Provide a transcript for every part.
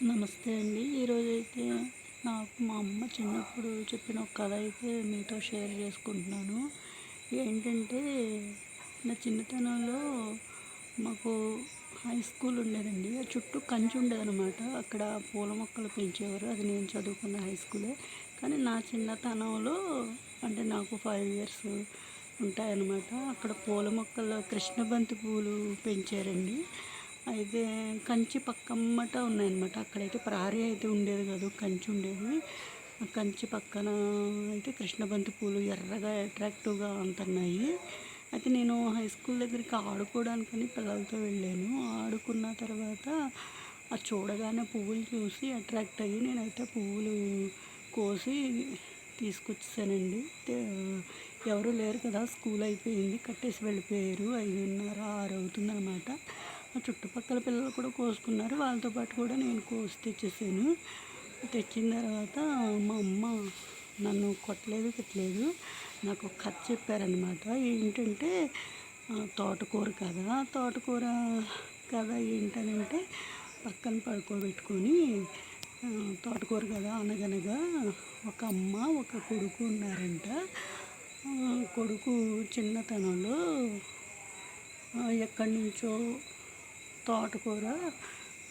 నమస్తే అండి. ఈరోజైతే నాకు మా అమ్మ చిన్నప్పుడు చెప్పిన ఒక కథ అయితే మీతో షేర్ చేసుకుంటున్నాను. ఏంటంటే నా చిన్నతనంలో మాకు హై స్కూల్ ఉండేదండి. ఆ చుట్టూ కంచె ఉండేదనమాట. అక్కడ పూల మొక్కలు పెంచేవారు. అది నేను చదువుకున్న హై స్కూలే. కానీ నా చిన్నతనంలో అంటే నాకు 5 ఇయర్స్ ఉంటాయన్నమాట. అక్కడ పూల మొక్కల్లో కృష్ణబంతి పూలు పెంచారండి. అయితే కంచి పక్కమ్మట ఉన్నాయన్నమాట. అక్కడైతే ప్రహరీ అయితే ఉండేది కాదు, కంచి ఉండేది. ఆ కంచి పక్కన అయితే కృష్ణబంతి పూలు ఎర్రగా అట్రాక్టివ్గా ఉంటున్నాయి. అయితే నేను హై స్కూల్ దగ్గరికి ఆడుకోవడానికని పిల్లలతో వెళ్ళాను. ఆడుకున్న తర్వాత అది చూడగానే పువ్వులు చూసి అట్రాక్ట్ అయ్యి నేనైతే పువ్వులు కోసి తీసుకొచ్చేసానండి. ఎవరు లేరు కదా, స్కూల్ అయిపోయింది, కట్టేసి వెళ్ళిపోయారు. 5:30, 6 అవుతుందన్నమాట. ఆ చుట్టుపక్కల పిల్లలు కూడా కోసుకున్నారు. వాళ్ళతో పాటు కూడా నేను కోసి తెచ్చేసాను. తెచ్చిన తర్వాత మా అమ్మ నన్ను కొట్టలేదు, తిట్టలేదు. నాకు ఒక కథ చెప్పారనమాట. ఏంటంటే తోటకూర కథ. తోటకూర కథ ఏంటనంటే పక్కన పడుకోబెట్టుకొని తోటకూర కథ అనగనగా ఒక అమ్మ ఒక కొడుకు ఉన్నారంట. కొడుకు చిన్నతనంలో ఎక్కడి నుంచో తోటకూర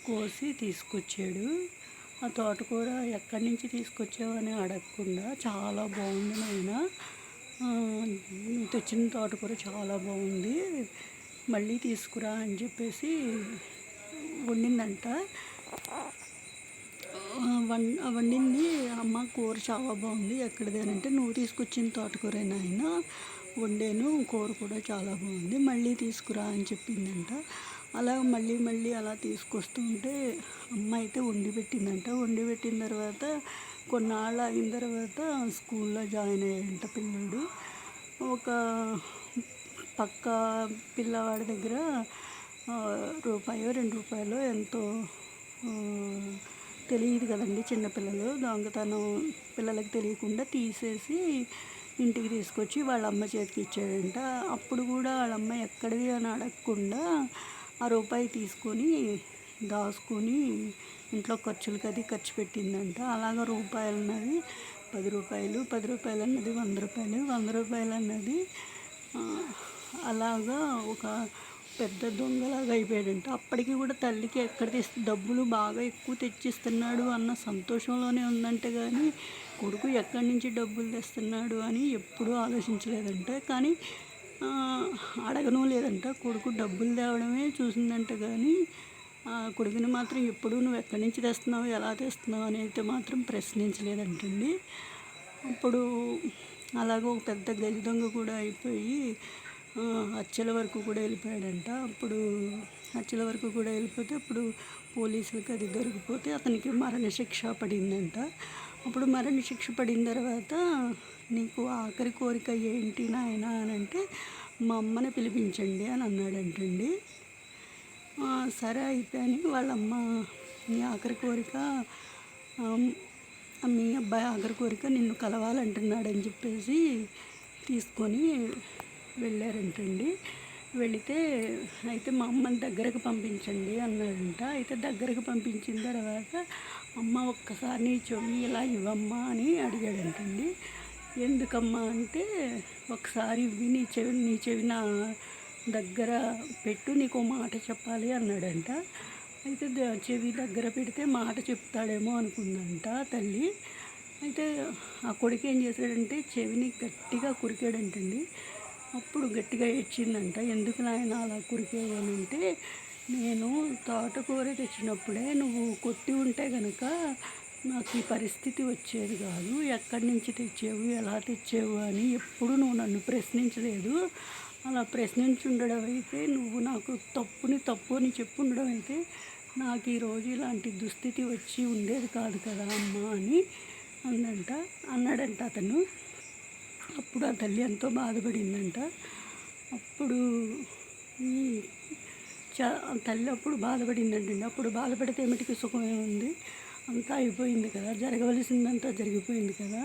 కోసి తీసుకొచ్చాడు. ఆ తోటకూర ఎక్కడి నుంచి తీసుకొచ్చావని అడగకుండా, చాలా బాగుంది నాయన, నువ్వు తెచ్చిన తోటకూర చాలా బాగుంది, మళ్ళీ తీసుకురా అని చెప్పేసి వండిందంట. వండింది. అమ్మ కూర చాలా బాగుంది, ఎక్కడిది అని అంటే, నువ్వు తీసుకొచ్చిన తోటకూర నాయన, వండాను, కూర కూడా చాలా బాగుంది, మళ్ళీ తీసుకురా అని చెప్పిందంట. అలా మళ్ళీ అలా తీసుకొస్తుంటే అమ్మ అయితే వండి పెట్టిందంట. వండి పెట్టిన తర్వాత కొన్నాళ్ళు అయిన తర్వాత స్కూల్లో జాయిన్ అయ్యాడంట పిల్లోడు. ఒక పక్క పిల్లవాడి దగ్గర రూపాయో 2 రూపాయలు ఎంతో తెలియదు కదండి, చిన్నపిల్లలు దొంగతనం పిల్లలకి తెలియకుండా తీసేసి ఇంటికి తీసుకొచ్చి వాళ్ళ అమ్మ చేతికి ఇచ్చాడంట. అప్పుడు కూడా వాళ్ళ అమ్మ ఎక్కడిది అని అడగకుండా ఆ రూపాయి తీసుకొని దాచుకొని ఇంట్లో ఖర్చులకి అది ఖర్చు పెట్టిందంట. అలాగ రూపాయలు అన్నది 10 రూపాయలు, 10 రూపాయలు అన్నది 100 రూపాయలు, 100 రూపాయలు అన్నది అలాగా ఒక పెద్ద దొంగలాగా అయిపోయాడంట. అప్పటికి కూడా తల్లికి ఎక్కడ డబ్బులు బాగా ఎక్కువ తెచ్చిస్తున్నాడు అన్న సంతోషంలోనే ఉందంటే కానీ కొడుకు ఎక్కడి నుంచి డబ్బులు తెస్తున్నాడు అని ఎప్పుడూ ఆలోచించలేదంట. కానీ అడగను లేదంట, కొడుకు డబ్బులు తేవడమే చూసిందంట. కానీ కొడుకుని మాత్రం ఎప్పుడు నువ్వు ఎక్కడి నుంచి తెస్తున్నావు, ఎలా తెస్తున్నావు అని అయితే మాత్రం ప్రశ్నించలేదంటండి. అప్పుడు అలాగే ఒక పెద్ద గజ దొంగ కూడా అయిపోయి హత్యల వరకు కూడా వెళ్ళిపోయాడంట. అప్పుడు హత్యల వరకు కూడా వెళ్ళిపోతే అప్పుడు పోలీసులకు అది దొరికిపోతే అతనికి మరణశిక్ష పడిందంట. అప్పుడు మరణశిక్ష పడిన తర్వాత నీకు ఆఖరి కోరిక ఏంటి నాయన అని అంటే, మా అమ్మని పిలిపించండి అని అన్నాడంటండి. సరే అయితే అని వాళ్ళమ్మ, మీ ఆఖరి కోరిక మీ అబ్బాయి ఆఖరి కోరిక నిన్ను కలవాలంటున్నాడని చెప్పేసి తీసుకొని వెళ్ళారంటండి. వెళితే అయితే మా అమ్మని దగ్గరకు పంపించండి అన్నాడంట. అయితే దగ్గరకు పంపించిన తర్వాత అమ్మ ఒక్కసారి నీ చెవి ఇలా ఇవ్వమ్మా అని అడిగాడంటండి. ఎందుకమ్మా అంటే, ఒకసారి ఇవ్వి, నీ చెవి నా దగ్గర పెట్టు, నీకు మాట చెప్పాలి అన్నాడంట. అయితే చెవి దగ్గర పెడితే మాట చెప్తాడేమో అనుకుందంట తల్లి. అయితే ఆ కొడుకు ఏం చేశాడంటే చెవిని గట్టిగా కురికాడంటండి. అప్పుడు గట్టిగా ఏడ్చిందంట. ఎందుకు నాయన అలా కురికేయనంటే, నేను తోటకూర తెచ్చినప్పుడే నువ్వు కొట్టి ఉంటే కనుక నాకు ఈ పరిస్థితి వచ్చేది కాదు, ఎక్కడి నుంచి తెచ్చావు, ఎలా తెచ్చావు అని ఎప్పుడు నువ్వు నన్ను ప్రశ్నించలేదు. అలా ప్రశ్నించుండడం అయితే, నువ్వు నాకు తప్పు అని చెప్పుండడం అయితే నాకు ఈరోజు ఇలాంటి దుస్థితి వచ్చి ఉండేది కాదు కదా అమ్మ అని అన్నాడంట అతను. అప్పుడు ఆ తల్లి ఎంతో బాధపడిందంట. అప్పుడు ఈ తల్లి అప్పుడు బాధపడిందంటండి. అప్పుడు బాధపడితే ఏమిటికి సుఖమే ఉంది, అంతా అయిపోయింది కదా, జరగవలసిందంతా జరిగిపోయింది కదా.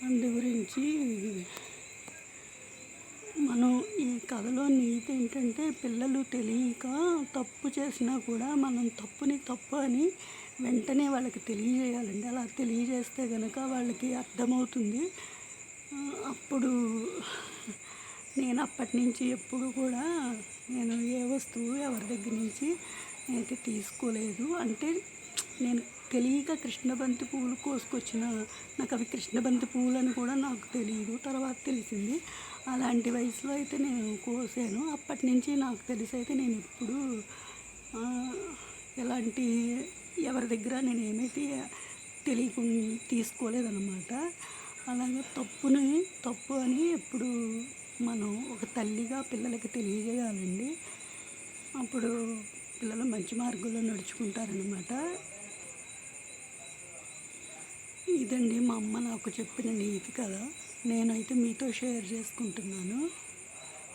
అందు గురించి మనం ఈ కథలో నీతి ఏంటంటే పిల్లలు తెలియక తప్పు చేసినా కూడా మనం తప్పుని తప్పు అని వెంటనే వాళ్ళకి తెలియజేయాలండి. అలా తెలియజేస్తే గనక వాళ్ళకి అర్థమవుతుంది. అప్పుడు నేను అప్పటినుంచి ఎప్పుడు కూడా నేను ఏ వస్తువు ఎవరి దగ్గర నుంచి నేనైతే తీసుకోలేదు. అంటే నేను తెలియక కృష్ణబంతి పువ్వులు కోసుకొచ్చిన నాకు అవి కృష్ణబంతి పువ్వులని కూడా నాకు తెలీదు. తర్వాత తెలిసింది. అలాంటి వయసులో అయితే నేను కోసాను. అప్పటినుంచి నాకు తెలిసైతే నేనెప్పుడూ ఎలాంటి ఎవరి దగ్గర నేనేమైతే తీసుకోలేదనమాట. అలాగే తప్పు అని ఎప్పుడు మనం ఒక తల్లిగా పిల్లలకి తెలియజేయాలండి. అప్పుడు పిల్లలు మంచి మార్గంలో నడుచుకుంటారనమాట. ఇదండి మా అమ్మ నాకు చెప్పిన నీతి కథ. నేనైతే మీతో షేర్ చేసుకుంటున్నాను.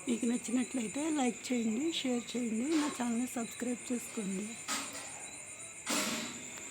మీకు నచ్చినట్లయితే లైక్ చేయండి, షేర్ చేయండి, నా ఛానల్ని సబ్స్క్రైబ్ చేసుకోండి.